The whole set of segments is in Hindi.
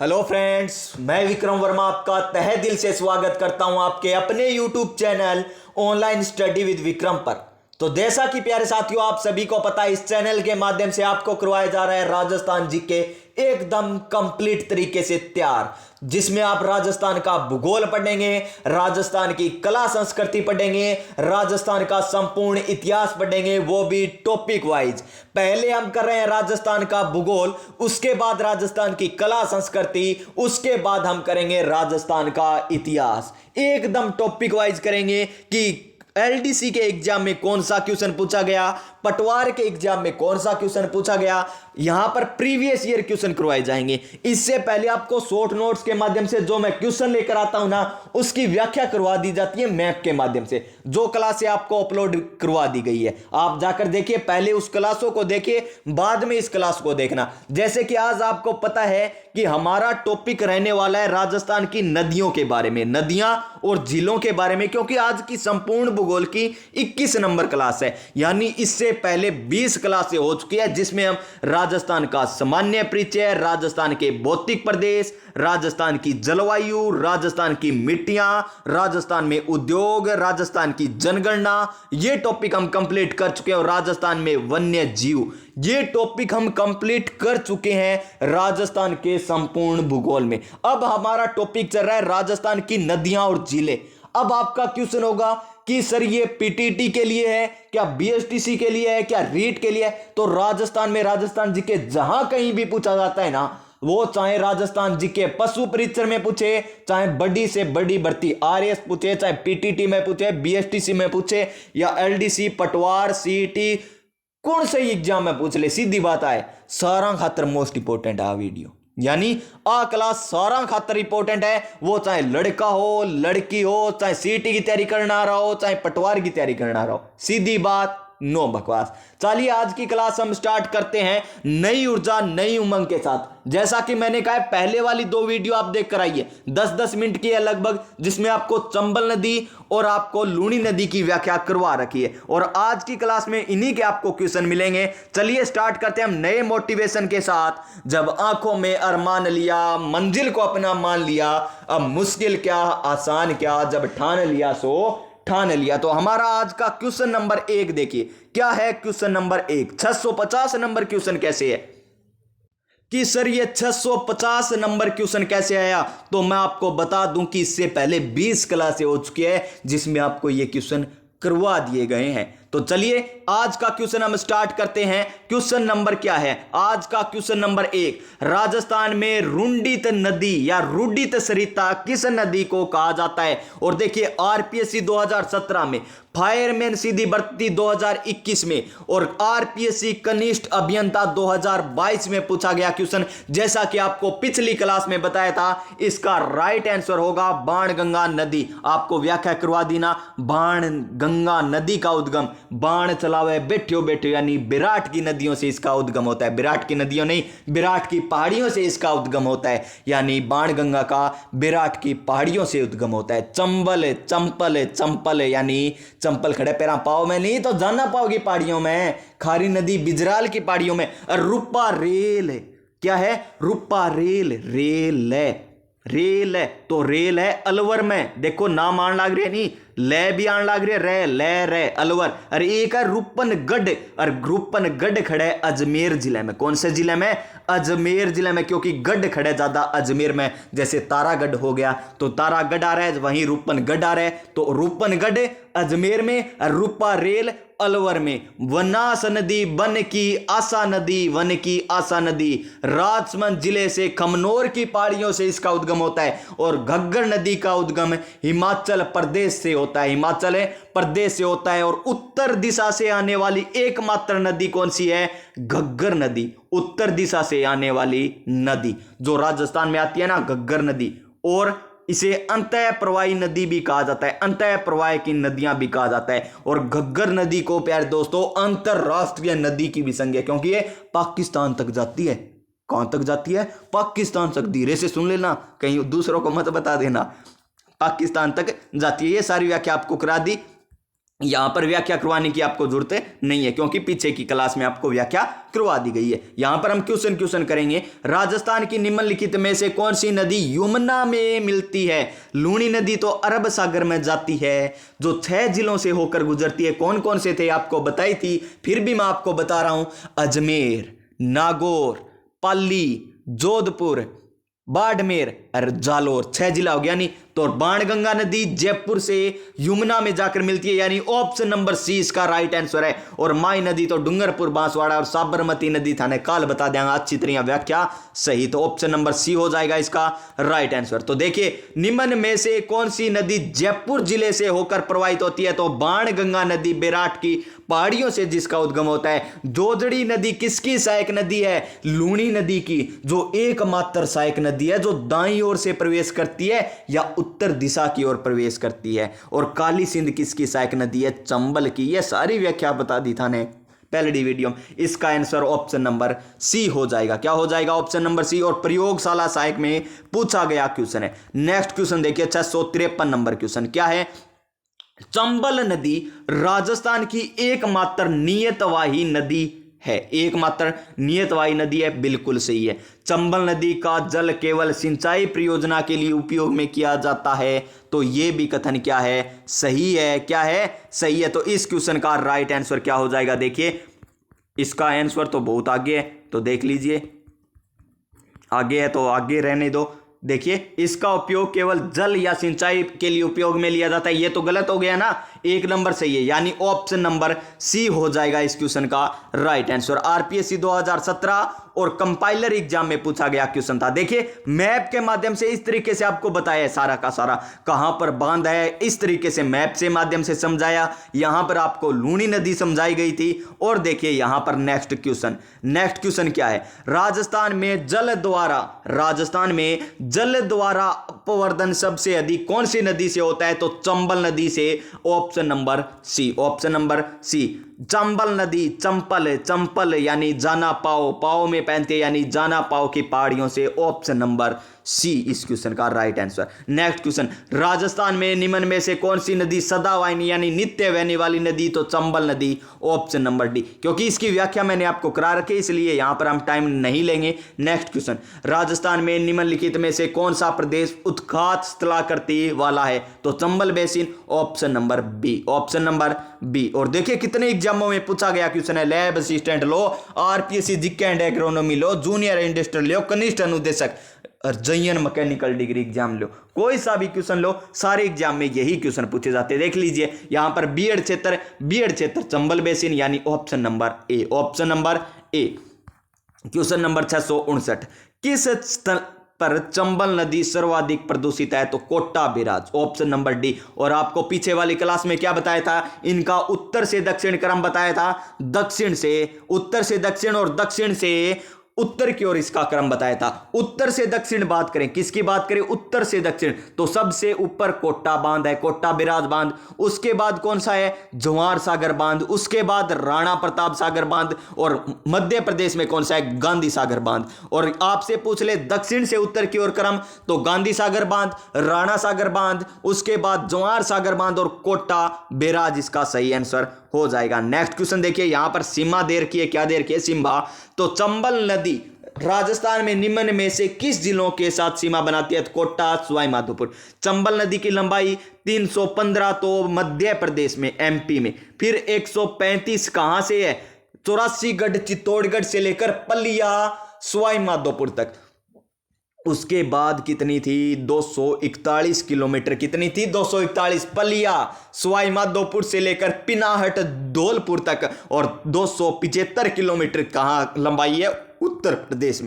हेलो फ्रेंड्स, मैं विक्रम वर्मा आपका तहे दिल से स्वागत करता हूं आपके अपने YouTube channel online study with Vikram पर। तो जैसा कि प्यारे साथियों आप सभी को पता है, इस चैनल के माध्यम से आपको करवाया जा रहा है राजस्थान जीके एकदम कंप्लीट तरीके से तैयार, जिसमें आप राजस्थान का भूगोल पढ़ेंगे, राजस्थान की कला संस्कृति पढ़ेंगे, राजस्थान का संपूर्ण इतिहास पढ़ेंगे, वो भी टॉपिक वाइज। पहले हम कर रहे हैं राजस्थान का भूगोल, उसके बाद राजस्थान की कला संस्कृति, उसके बाद हम करेंगे राजस्थान का इतिहास। एकदम टॉपिक वाइज करेंगे कि एलडीसी के एग्जाम में कौन सा क्वेश्चन पूछा गया, पटवार के एग्जाम में कौन सा क्वेश्चन पूछा गया, यहां पर प्रीवियस ईयर क्वेश्चन करवाए जाएंगे। इससे पहले आपको शॉर्ट नोट्स के माध्यम से जो मैं क्वेश्चन लेकर आता हूं ना, उसकी व्याख्या करवा दी जाती है मैप के माध्यम से, जो क्लास से आपको अपलोड करवा दी गई है। आप जाकर देखिए, पहले उस क्लासों को देखिए, बाद में इस क्लास को देखना। जैसे कि आज आपको पता है कि हमारा टॉपिक रहने वाला है राजस्थान की नदियों के बारे में, नदियां और झीलों के बारे में, क्योंकि आज की संपूर्ण भूगोल की 21 नंबर क्लास है। यानी इससे पहले 20 क्लासें हो चुकी है, जिसमें हम राजस्थान का सामान्य परिचय, राजस्थान के भौतिक प्रदेश, राजस्थान की जलवायु, राजस्थान की मिट्टियां, राजस्थान में उद्योग, राजस्थान की जनगणना, ये टॉपिक हम कंप्लीट कर चुके हैं। और राजस्थान में वन्य जीव, ये टॉपिक हम कंप्लीट कर चुके हैं राजस्थान के संपूर्ण भूगोल में। अब हमारा टॉपिक चल रहा है राजस्थान की नदियां और झीलें। अब आपका क्वेश्चन होगा कि सर ये पीटीटी के लिए है क्या, बीएसटीसी के लिए है क्या, रीट के लिए है? तो राजस्थान में राजस्थान जी के जहां कहीं भी पूछा जाता है ना, वो चाहे राजस्थान जी के पशु परिचर में पूछे, चाहे बड़ी से बड़ी भर्ती आरएस पूछे, चाहे पीटीटी में पूछे, बीएसटीसी में पूछे, या एलडीसी, पटवार, सीईटी, कौन से एग्जाम में पूछ ले, सीधी बात आए, सारा खातर मोस्ट इंपोर्टेंट है वीडियो। यानी आ क्लास सारा खातर इंपोर्टेंट है। वो चाहे लड़का हो, लड़की हो, चाहे सीटी की तैयारी करना रहा हो, चाहे पटवार की तैयारी करना रहा हो, सीधी बात, नो बकवास। चलिए आज की क्लास हम स्टार्ट करते हैं नई ऊर्जा नई उमंग के साथ। जैसा कि मैंने कहा, पहले वाली 2 वीडियो आप देख कर आइए, 10-10 मिनट की है लगभग, जिसमें आपको चंबल नदी और आपको लूनी नदी की व्याख्या करवा रखी है। और आज की क्लास में इन्हीं के आपको क्वेश्चन मिलेंगे। चलिए स्टार्ट करते हैं हम नए मोटिवेशन के साथ। जब आंखों में अरमान लिया, मंजिल को अपना मान लिया, अब मुश्किल क्या आसान क्या, जब ठान लिया सो ठान लिया। तो हमारा आज का क्वेश्चन नंबर 1 देखिए, क्या है क्वेश्चन नंबर 1। 650 नंबर क्वेश्चन कैसे है कि सर ये 650 नंबर क्वेश्चन कैसे आया? तो मैं आपको बता दूं कि इससे पहले 20 क्लासें हो चुकी है, जिसमें आपको ये क्वेश्चन करवा दिए गए हैं। तो चलिए आज का क्वेश्चन हम स्टार्ट करते हैं। क्वेश्चन नंबर क्या है आज का? क्वेश्चन नंबर 1, राजस्थान में रुंडित नदी या रुडित सरिता किस नदी को कहा जाता है? और देखिए आरपीएससी 2017 में, फायरमैन सीधी भर्ती 2021 में, और आरपीएससी कनिष्ठ अभियंता 2022 में पूछा गया क्वेश्चन। जैसा कि आपको पिछली क्लास में बताया था, इसका राइट आंसर होगा बाणगंगा नदी। आपको व्याख्या करवा दी ना, बाणगंगा नदी का उद्गम बाण चलावे बैठो बैठो, यानी विराट की नदियों से इसका उद्गम होता है। विराट की नदियों नहीं, विराट की पहाड़ियों से इसका उद्गम होता है। यानी बाणगंगा का विराट की पहाड़ियों से उद्गम होता है। चंबल चंपल चंपल, यानी चंपल खड़े पैरा पाओ में नहीं तो जाना पाओगी पहाड़ियों में। खारी नदी बिजराल की पहाड़ियों में। और रूपा रेल क्या है? रूपा रेल, रेल है, रेल है तो रेल है अलवर में। देखो नाम आन लाग रही है, नहीं ले भी आन लाग रही है, रे ले रे अलवर। अरे एक है रूपनगढ़, और रूपनगढ़ खड़े अजमेर जिले में। कौन से जिले में? अजमेर जिले में, क्योंकि गढ़ खड़े ज्यादा अजमेर में। जैसे तारागढ़ हो गया तो तारागढ़ आ रहा है, वहीं रूपनगढ़ आ रहा है, तो रूपनगढ़ अजमेर में, और रूपा रेल अलवर में। वनास नदी वन की आसा नदी, वन की आसा नदी राजसमंद जिले से खमनोर की पहाड़ियों से इसका उद्गम होता है। और घग्गर नदी का उद्गम हिमाचल प्रदेश से होता है, हिमाचल प्रदेश से होता है। और उत्तर दिशा से आने वाली एकमात्र नदी कौन सी है? घग्गर नदी, उत्तर दिशा से आने वाली नदी जो राजस्थान में आती है ना, घग्गर नदी। और इसे अंतः प्रवाही नदी भी कहा जाता है, अंतः प्रवाह की नदियां भी कहा जाता है। और घग्गर नदी को प्यारे दोस्तों अंतरराष्ट्रीय नदी की भी संज्ञा, क्योंकि ये पाकिस्तान तक जाती है। कहां तक जाती है? पाकिस्तान तक। धीरे से सुन लेना, कहीं दूसरों को मत बता देना। पाकिस्तान तक जाती है। ये सारी व्याख्या आपको करा दी। यहां पर व्याख्या करवाने की आपको जरूरत नहीं है, क्योंकि पीछे की क्लास में आपको व्याख्या करवा दी गई है। यहां पर हम क्वेश्चन करेंगे, राजस्थान की निम्नलिखित में से कौन सी नदी यमुना में मिलती है? लूणी नदी तो अरब सागर में जाती है, जो 6 जिलों से होकर गुजरती है। कौन कौन से थे आपको बताई थी, फिर भी मैं आपको बता रहा हूं, अजमेर, नागौर, पाली, जोधपुर, बाड़मेर और जालोर, 6 जिला हो गया। नहीं तो बाणगंगा नदी जयपुर से यमुना में जाकर मिलती है, यानी ऑप्शन नंबर सी इसका राइट आंसर है। और माई नदी तो डूंगरपुर, बांसवाड़ा और साबरमती नदी थाने काल बता देंगे अच्छी तरह व्याख्या सही, तो ऑप्शन नंबर सी हो जाएगा इसका राइट आंसर। तो देखिए, निम्न में से कौन सी नदी जयपुर जिले से होकर प्रवाहित होती है? तो बाणगंगा नदी बेराट की पहाड़ियों से जिसका उद्गम होता है। जोजड़ी नदी किसकी सहायक नदी है? लूणी नदी की, जो एकमात्र सहायक नदी है जो दाईं ओर से प्रवेश करती है या उत्तर दिशा की ओर प्रवेश करती है। और काली सिंध किसकी सहायक नदी है? चंबल की। यह सारी व्याख्या बता दी था ने पहले वीडियो में। इसका आंसर ऑप्शन नंबर सी हो जाएगा। क्या हो जाएगा? Option number C. और प्रयोगशाला सहायक में पूछा गया क्वेश्चन है। नेक्स्ट क्वेश्चन देखिए, 653 नंबर क्वेश्चन क्या है? चंबल नदी राजस्थान की एकमात्र नियतवाही नदी है। एकमात्र नियतवाही नदी है, बिल्कुल सही है। चंबल नदी का जल केवल सिंचाई परियोजना के लिए उपयोग में किया जाता है, तो यह भी कथन क्या है? सही है। क्या है? सही है। तो इस क्वेश्चन का राइट आंसर क्या हो जाएगा? देखिए, इसका आंसर तो बहुत आगे है, तो देख लीजिए, आगे है तो आगे रहने दो। देखिए, इसका उपयोग केवल जल या सिंचाई के लिए उपयोग में लिया जाता है, ये तो गलत हो गया ना, 1 नंबर सही है, यानी ऑप्शन नंबर सी हो जाएगा इस क्वेश्चन का राइट आंसर। आरपीएससी 2017 और कंपाइलर एग्जाम में पूछा गया क्वेश्चन था। देखिए, मैप के माध्यम से इस तरीके से आपको बताया है सारा का सारा, कहां पर बांध है, इस तरीके से मैप से माध्यम से समझाया। यहां पर आपको लूणी नदी समझाई गई थी। और देखिए यहां पर नेक्स्ट क्वेश्चन क्या है? राजस्थान में जल द्वारा अपवर्तन सबसे अधिक कौन सी नदी से होता है? तो चंबल नदी से। ऑप्शन नंबर सी। चंबल नदी, चंपल यानी जाना पाओ में पहनते यानी जाना पाओ की पहाड़ियों से। ऑप्शन नंबर सी इस क्वेश्चन का right answer. Next question, Rajasthan में निम्न में से कौन सी नदी सदावाहिनी यानी नित्य बहने वाली नदी? तो चंबल नदी। Option number D. क्योंकि इसकी व्याख्या मैंने आपको करा रखी, इसलिए यहां पर हम टाइम नहीं लेंगे। नेक्स्ट क्वेश्चन, राजस्थान में निम्नलिखित में से कौन सा प्रदेश उत्खात स्थलाकृति वाला है? तो Chambal basin. Option number B. और देखिए कितने एग्जामों में पूछा गया क्वेश्चन है। लैब असिस्टेंट लो, आरपीएससी जीके एंड एग्रोनॉमी लो, जूनियर इंडस्ट्रियल लो, कनिष्ठ अनुदेशक और जयन मैकेनिकल डिग्री एग्जाम लो, कोई सा भी क्वेश्चन लो, सारे एग्जाम में यही क्वेश्चन पूछे जाते हैं। देख लीजिए यहां पर बीएड क्षेत्र चंबल बेसिन, यानी option number A. Question number 659, किस स्थल पर चंबल नदी सर्वाधिक प्रदूषित है? तो Kota barrage. Option number D. और आपको पीछे वाली क्लास में क्या बताया था? इनका उत्तर से दक्षिण क्रम बताया था, उत्तर से दक्षिण और दक्षिण से उत्तर की ओर इसका क्रम बताया था। उत्तर से दक्षिण बात करें, किसकी बात करें? उत्तर से दक्षिण, तो सबसे ऊपर कोटा बांध है, कोटा बिराज बांध। उसके बाद कौन सा है? जवाहर सागर बांध। उसके बाद राणा प्रताप सागर बांध। और मध्य प्रदेश में कौन सा है? गांधी सागर बांध। और आपसे पूछ ले दक्षिण से उत्तर की ओर क्रम, तो गांधी सागर बांध, राणा सागर बांध, उसके बाद जवाहर सागर बांध और कोटा बिराज इसका सही आंसर हो जाएगा। नेक्स्ट क्वेश्चन देखिए, यहां पर सीमा दे रखी है, क्या दे रखी है? सिम्बा। तो चंबल नदी राजस्थान में निम्न में से किस जिलों के साथ सीमा बनाती है? कोटा, सवाई माधोपुर। चंबल नदी की लंबाई 315 तो मध्य प्रदेश में, एमपी में। फिर 135 कहां से है? 84 गढ़ चित्तौड़गढ़ से लेकर पलिया सवाई माधोपुर तक। उसके बाद कितनी थी? 241 किलोमीटर। कितनी थी? 241। पलिया सवाई माधोपुर से लेकर पिनाहट धौलपुर तक। और 275 किलोमीटर कहां लंबाई है? उत्तर प्रदेश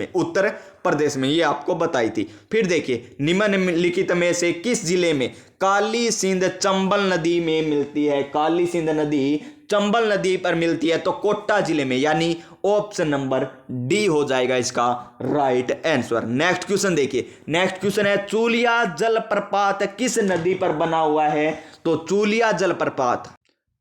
में, ये आपको बताई थी। फिर देखिए, निम्नलिखित में से किस जिले में काली सिंध चंबल नदी में मिलती है? काली सिंध नदी चंबल नदी पर मिलती है, तो कोटा जिले में, यानी ऑप्शन नंबर डी हो जाएगा इसका राइट आंसर। नेक्स्ट क्वेश्चन देखिए, नेक्स्ट क्वेश्चन है, चूलिया जलप्रपात किस नदी पर बना हुआ है? तो चूलिया जलप्रपात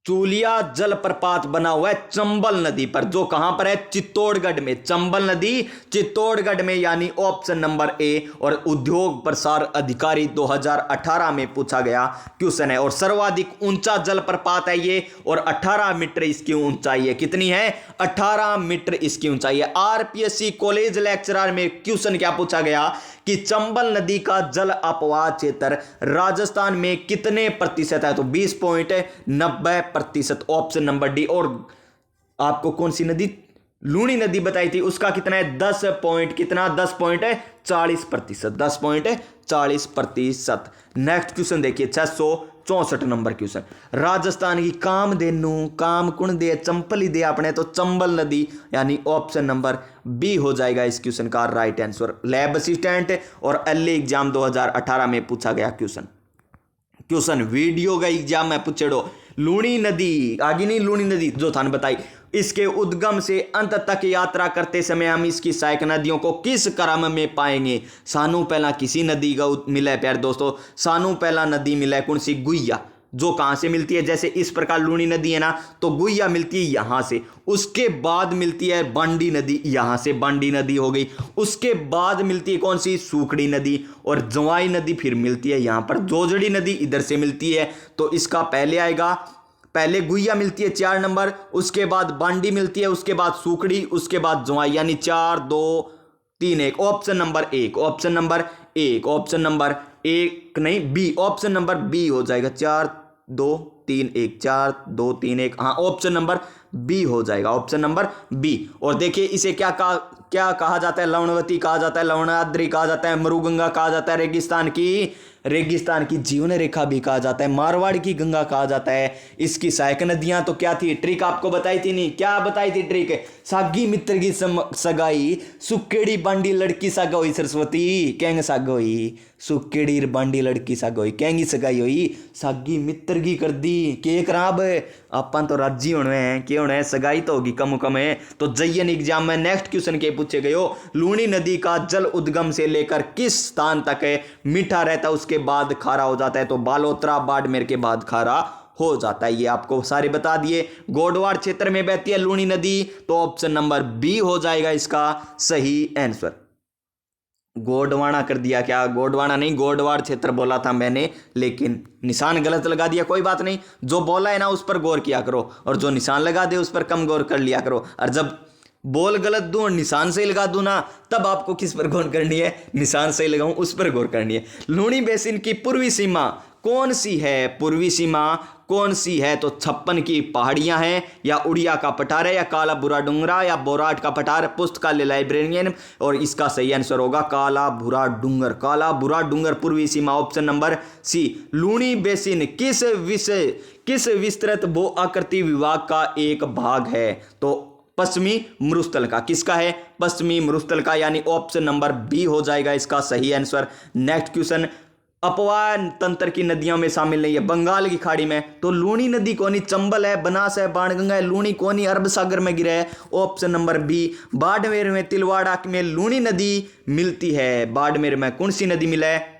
चूलिया जलप्रपात बना हुआ है चंबल नदी पर, जो कहां पर है? चित्तौड़गढ़ में। चंबल नदी चित्तौड़गढ़ में, यानी ऑप्शन नंबर ए। और उद्योग प्रसार अधिकारी 2018 में पूछा गया क्वेश्चन है। और सर्वाधिक ऊंचा जलप्रपात है ये, और 18 मीटर इसकी ऊंचाई है। कितनी है? 18 मीटर इसकी ऊंचाई है। आरपीएससी कॉलेज लेक्चरर में क्वेश्चन क्या पूछा गया कि चंबल नदी का जल अपवाह क्षेत्र राजस्थान में कितने प्रतिशत है? तो 20.90%, ऑप्शन नंबर डी। और आपको कौन सी नदी, लूनी नदी बताई थी, उसका कितना है? 10 पॉइंट, कितना? 10.40%, 10.40%। नेक्स्ट क्वेश्चन देखिए 664 नंबर क्वेश्चन। राजस्थान की कामधेनु, काम कुण दे, चंपल ही दे आपने, तो चंबल नदी, यानी ऑप्शन नंबर बी हो जाएगा इस क्वेश्चन का राइट आंसर। लैब असिस्टेंट और एलए एग्जाम 2018 में पूछा गया क्वेश्चन वीडियो का एग्जाम में पूछेड़ो। लूनी नदी, आगे नहीं, लूनी नदी जो थाने बताई, इसके उद्गम से अंत तक यात्रा करते समय हम इसकी सहायक नदियों को किस क्रम में पाएंगे? सानू पहला किसी नदी का मिला प्यार दोस्तों, सानू पहला नदी मिला कौन सी? गुइया, जो कहां से मिलती है? जैसे इस प्रकार लूनी नदी है ना, तो गुइया मिलती है यहां से, उसके बाद मिलती है बांडी नदी, यहां से बांडी नदी हो गई। उसके बाद मिलती है कौन सी? सूखड़ी नदी। और जवाई नदी फिर मिलती है यहां पर, जोजड़ी नदी इधर से मिलती है। तो इसका पहले आएगा, पहले गुइया मिलती है 4 नंबर, उसके बाद बांडी मिलती है, उसके बाद सूखड़ी, उसके बाद जवाई, यानी 4 2 3 1, option number 1, option number 1, option number 1 नहीं, बी, ऑप्शन नंबर बी हो जाएगा। 4 2 3 1, 4 2 3 1, हाँ, ऑप्शन नंबर बी हो जाएगा, ऑप्शन नंबर बी। और देखिए इसे क्या कहा जाता है? लवणवती कहा जाता है, लवणाद्री कहा जाता है, मरुगंगा कहा जाता है, रेगिस्तान की जीवन रेखा भी कहा जाता है, मारवाड़ की गंगा कहा जाता है। इसकी सहायक नदियां तो क्या थी? ट्रिक आपको बताई थी, नहीं क्या बताई थी ट्रिक? सागी मित्र की सगाई, सुकेड़ी बांडी लड़की सागा हुई सरस्वती, कैंग सागा हुई, सुकेड़ी बांडी लड़की सागा हुई, कैंगी सगाई हुई, सागी मित्र की कर दी। के खराब अपन तो राजी होने हैं, के होने सगाई तो होगी कम है। तो जयन एग्जाम में नेक्स्ट क्वेश्चन के पूछे गए हो, लूनी नदी का जल उद्गम से लेकर किस स्थान तक है मीठा रहता है, उसके बाद खारा हो जाता है? तो बालोतरा बाड़मेर के बाद खारा हो जाता है। ये आपको सारे बता दिए। गोडवाड़ क्षेत्र में बहती है लूनी नदी, तो ऑप्शन नंबर बी हो जाएगा इसका सही आंसर। गोडवाना कर दिया क्या? गोडवाना नहीं, गोडवाड़ क्षेत्र बोला था मैंने, लेकिन निशान गलत लगा दिया। कोई बात नहीं, जो बोला है ना उस पर गौर किया करो, और जो निशान लगा दे उस पर कम गौर कर लिया करो। और जब बोल गलत दूं और निशान सही लगा दूं ना, तब आपको किस पर गौर करनी है? निशान सही लगाऊं उस पर गौर करनी है। लूनी बेसिन की पूर्वी सीमा कौन सी है? पूर्वी सीमा कौन सी है? तो 56 की पहाड़ियां हैं, या उड़िया का पठार है, या काला बुरा डूंगरा, या बोराट का पठार। पुस्तकालय लाइब्रेरियन, और इसका सही आंसर होगा काला बुरा डूंगर, काला बुरा डूंगर पूर्वी सीमा, option number C. Luni basin किस विस्तृत भू आकृति विभाग का एक भाग है? तो पश्चिमी मरुस्थल का। किसका है? पश्चिमी मरुस्थल का, यानी ऑप्शन नंबर बी हो जाएगा इसका सही आंसर। नेक्स्ट क्वेश्चन, अपवाह तंत्र की नदियों में शामिल नहीं है बंगाल की खाड़ी में, तो लूनी नदी कौनी? चंबल है, बनास है, बाणगंगा है, लूनी कौनी? अरब सागर में गिरा है, ऑप्शन नंबर बी। बाड़मेर में तिलवाड़ा में लूनी नदी मिलती है, बाड़मेर में कौन सी नदी मिला है?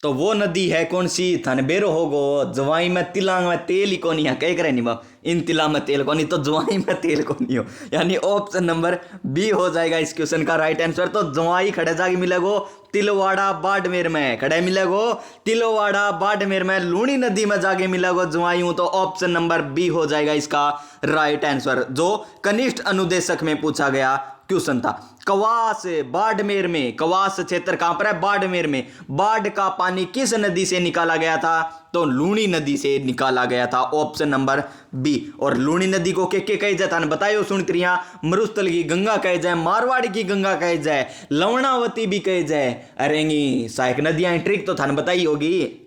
तो वो नदी है कौन सी? थनबेरो होगो। जवाई में तिलांग में तेल ही कोनी है, कह करे नहीं बा, इन तिला में तेल कोनी, तो जवाई में तेल कोनी हो, यानी ऑप्शन नंबर बी हो जाएगा इस क्वेश्चन का राइट आंसर। तो जवाई खड़े जाके मिलेगो तिलवाड़ा बाड़मेर में, खड़े मिलेगो तिलवाड़ा बाड़मेर में, लूनी नदी में जाके मिलेगो जवाई हूं, तो ऑप्शन नंबर बी हो जाएगा इसका राइट आंसर, जो कनिष्ठ अनुदेशक में पूछा गया क्वेश्चन था। कवास बाड़मेर में, कवास क्षेत्र कहां पर है? बाड़मेर में। बाढ़ का पानी किस नदी से निकाला गया था? तो लूनी नदी से निकाला गया था, ऑप्शन नंबर बी। और लूनी नदी को के कही जाता है बताइयो सुनत्रियां? मरुस्थल की गंगा कहे जाए, मारवाड़ी की गंगा कहे जाए, लवणावती भी कहे जाए, अरेंगी सहायक नदियां। ट्रिक तो थाने बताई होगी,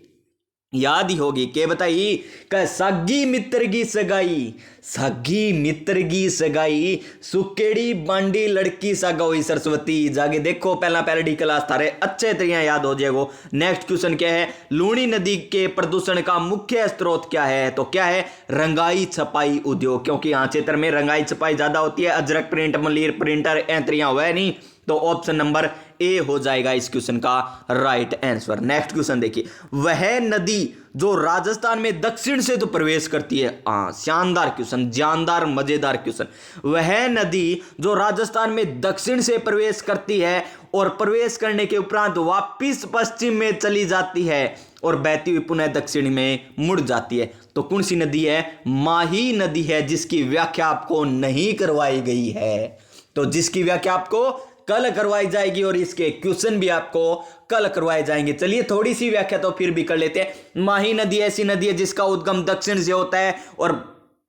याद ही होगी। के बताई? सागी मित्र की सगाई, सागी मित्र की सगाई, सुकेड़ी बांडी लड़की सागा हुई सरस्वती। जाके देखो पहला डी क्लास थारे अच्छे तरीके याद हो जाएगो। नेक्स्ट क्वेश्चन क्या है? लूनी नदी के प्रदूषण का मुख्य स्रोत क्या है? तो क्या है? रंगाई छपाई उद्योग, क्योंकि यहाँ क्षेत्र में रंगाई छपाई ज्यादा होती है। अजरक प्रिंट, मलीर प्रिंटर ऐतरियां हुआ है नहीं, तो ऑप्शन नंबर ए हो जाएगा इस क्वेश्चन का राइट आंसर। नेक्स्ट क्वेश्चन देखिए, वह नदी जो राजस्थान में दक्षिण से तो प्रवेश करती है, शानदार क्वेश्चन, जानदार मजेदार क्वेश्चन। वह नदी जो राजस्थान में दक्षिण से प्रवेश करती है और प्रवेश करने के उपरांत वापिस पश्चिम में चली जाती है और बहती हुई पुनः दक्षिण में मुड़ जाती है, तो कौन सी नदी है? माही नदी है, जिसकी व्याख्या आपको नहीं करवाई गई है। तो जिसकी व्याख्या आपको कल करवाई जाएगी और इसके क्वेश्चन भी आपको कल करवाए जाएंगे। चलिए थोड़ी सी व्याख्या तो फिर भी कर लेते हैं। माही नदी ऐसी नदी है जिसका उद्गम दक्षिण से होता है और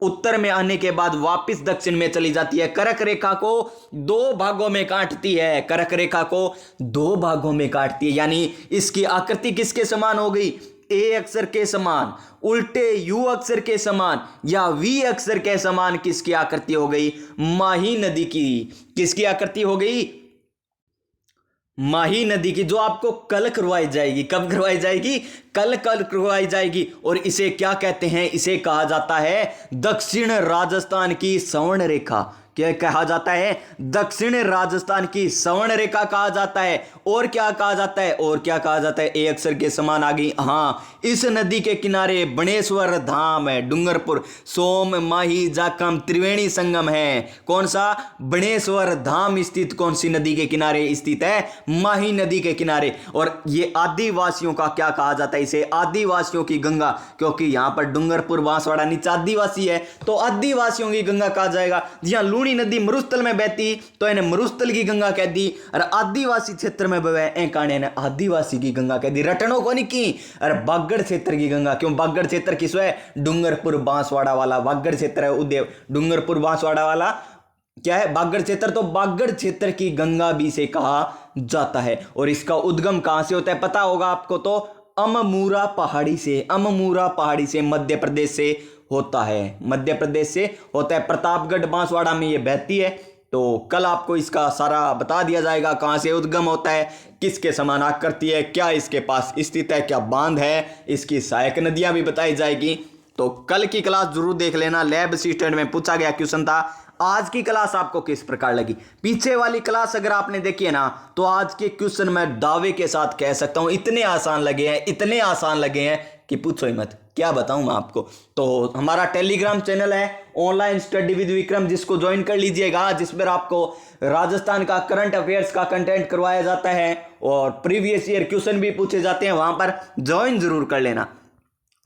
उत्तर में आने के बाद वापस दक्षिण में चली जाती है। कर्क रेखा को दो भागों में काटती है, कर्क रेखा को दो भागों में काटती है, यानी इसकी आकृति किसके समान हो गई? ए अक्षर के समान, उल्टे यू अक्षर के समान या वी अक्षर के समान किसकी आकृति हो गई? माही नदी की। किसकी आकृति हो गई? माही नदी की, जो आपको कल करवाई जाएगी। कब करवाई जाएगी? कल करवाई जाएगी। और इसे क्या कहते हैं? इसे कहा जाता है दक्षिण राजस्थान की स्वर्ण रेखा। क्या कहा जाता है? दक्षिण राजस्थान की स्वर्ण रेखा कहा जाता है। और क्या कहा जाता है? और क्या कहा जाता है? ए अक्षर के समान आ गई। हाँ, इस नदी के किनारे बणेश्वर धाम है, डूंगरपुर, सोम, माही, जाखम त्रिवेणी संगम है। कौन सा? बणेश्वर धाम स्थित कौन सी नदी के किनारे स्थित है? माही नदी के किनारे। और ये आदिवासियों का क्या कहा जाता है? इसे आदिवासियों की गंगा, क्योंकि यहां पर डूंगरपुर बांसवाड़ा नीचे आदिवासी है, तो आदिवासियों की गंगा कहा जाएगा। जहां लूणी नदी मरुस्थल में बहती तो इन्हें मरुस्थल की गंगा कह दी, और आदिवासी क्षेत्र में बहे काने ने आदिवासी की गंगा कह दी। रटनों को नहीं की, अरे बागड़ क्षेत्र की गंगा। क्यों बागड़ क्षेत्र? किस है? डूंगरपुर बांसवाड़ा वाला बागड़ क्षेत्र है। उदय डूंगरपुर बांसवाड़ा वाला क्या है? बागड़ क्षेत्र। तो बागड़ क्षेत्र की गंगा भी से कहा जाता है। और इसका उद्गम कहां से होता है पता होगा आपको, तो अममूरा पहाड़ी से, अममूरा पहाड़ी से मध्य प्रदेश से होता है, मध्य प्रदेश से होता है। प्रतापगढ़ बांसवाड़ा में ये बहती है। तो कल आपको इसका सारा बता दिया जाएगा, कहां से उद्गम होता है, किसके समान आकृति है, क्या इसके पास स्थित है, क्या बांध है, इसकी सहायक नदियां भी बताई जाएगी। तो कल की क्लास जरूर देख लेना। लैब असिस्टेंट में पूछा गया क्वेश्चन था। आज की क्लास आपको किस प्रकार लगी? पीछे वाली क्लास अगर आपने देखी है ना, तो आज के क्वेश्चन मैं दावे के साथ कह सकता हूं इतने आसान लगे हैं, इतने आसान लगे हैं कि पूछो ही मत। क्या बताऊं मैं आपको। तो हमारा टेलीग्राम चैनल है ऑनलाइन स्टडी विद विक्रम, जिसको ज्वाइन कर लीजिएगा, जिस पर आपको राजस्थान का करंट अफेयर्स का कंटेंट करवाया जाता है और प्रीवियस ईयर क्वेश्चन भी पूछे जाते हैं। वहां पर ज्वाइन जरूर कर लेना।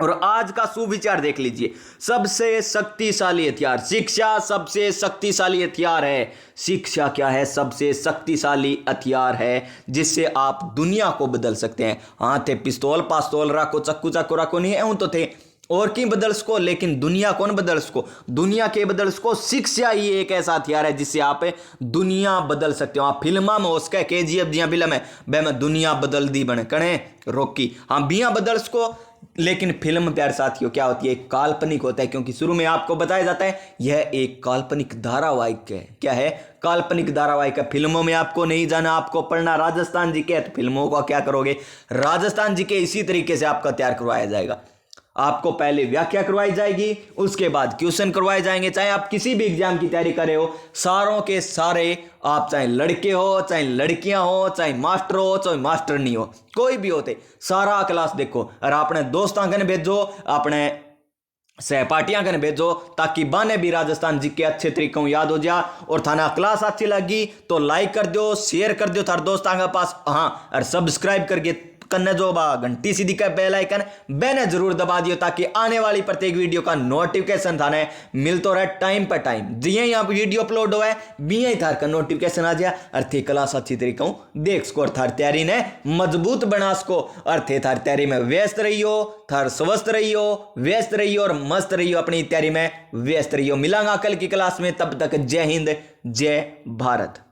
और आज का सुविचार देख लीजिए, सबसे शक्तिशाली हथियार शिक्षा, सबसे शक्तिशाली हथियार है। शिक्षा क्या है? सबसे शक्तिशाली हथियार है, जिससे आप दुनिया को बदल सकते हैं। हाँ थे पिस्तौल पास्तौल रखो, चक्कू चाकू रखो, नहीं है तो थे और की बदल सको, लेकिन दुनिया कौन बदल सको? दुनिया के बदल सको। शिक्षा ही एक ऐसा हथियार है जिससे आप दुनिया बदल सकते हो। आप फिल्मा में उसका KGF जिया फिल्म है, बे में दुनिया बदल दी बने कणे रोकी। हाँ बिया बदल सको, लेकिन फिल्म प्यार साथियों क्या होती है? काल्पनिक होता है, क्योंकि शुरू में आपको बताया जाता है यह एक काल्पनिक धारावाहिक है। क्या है? काल्पनिक धारावाहिक है। फिल्मों में आपको नहीं जाना, आपको पढ़ना राजस्थान जी के। तो फिल्मों का क्या करोगे? राजस्थान जी के इसी तरीके से आपका तैयार करवाया जाएगा। आपको पहले व्याख्या करवाई जाएगी, उसके बाद क्वेश्चन करवाए जाएंगे। चाहे आप किसी भी एग्जाम की तैयारी कर रहे हो, सारों के सारे, आप चाहे लड़के हो, चाहे लड़कियां हो, चाहे मास्टर हो, चाहे मास्टर नहीं हो, कोई भी होते, सारा क्लास देखो। और अपने दोस्तों कने भेजो, अपने सहपाठियां कने भेजो, ताकि बाने भी राजस्थान जी के अच्छे तरीकों याद हो जा। और थाना क्लास अच्छी लगी तो लाइक कर दो, शेयर कर दो थारे दोस्तों के पास। हाँ, और सब्सक्राइब करके कन्ने जो घंटी सी दिखा बेल आइकन बेने जरूर दबा दियो, ताकि आने वाली प्रत्येक वीडियो का नोटिफिकेशन थाने मिलतो रहे टाइम पर टाइम। जिये यहाँ वीडियो अपलोड हो बिया ही थार का नोटिफिकेशन आ जाए। अर्थे क्लास अच्छी तरीकों देख सको और थार तैयारी ने मजबूत बना सको। अर्थे थार तैयारी में व्यस्त रहियो, थार स्वस्थ रहियो, व्यस्त रहियो और मस्त रहियो, अपनी तैयारी में व्यस्त रहियो। मिलांगा कल की क्लास में, तब तक जय हिंद, जय भारत।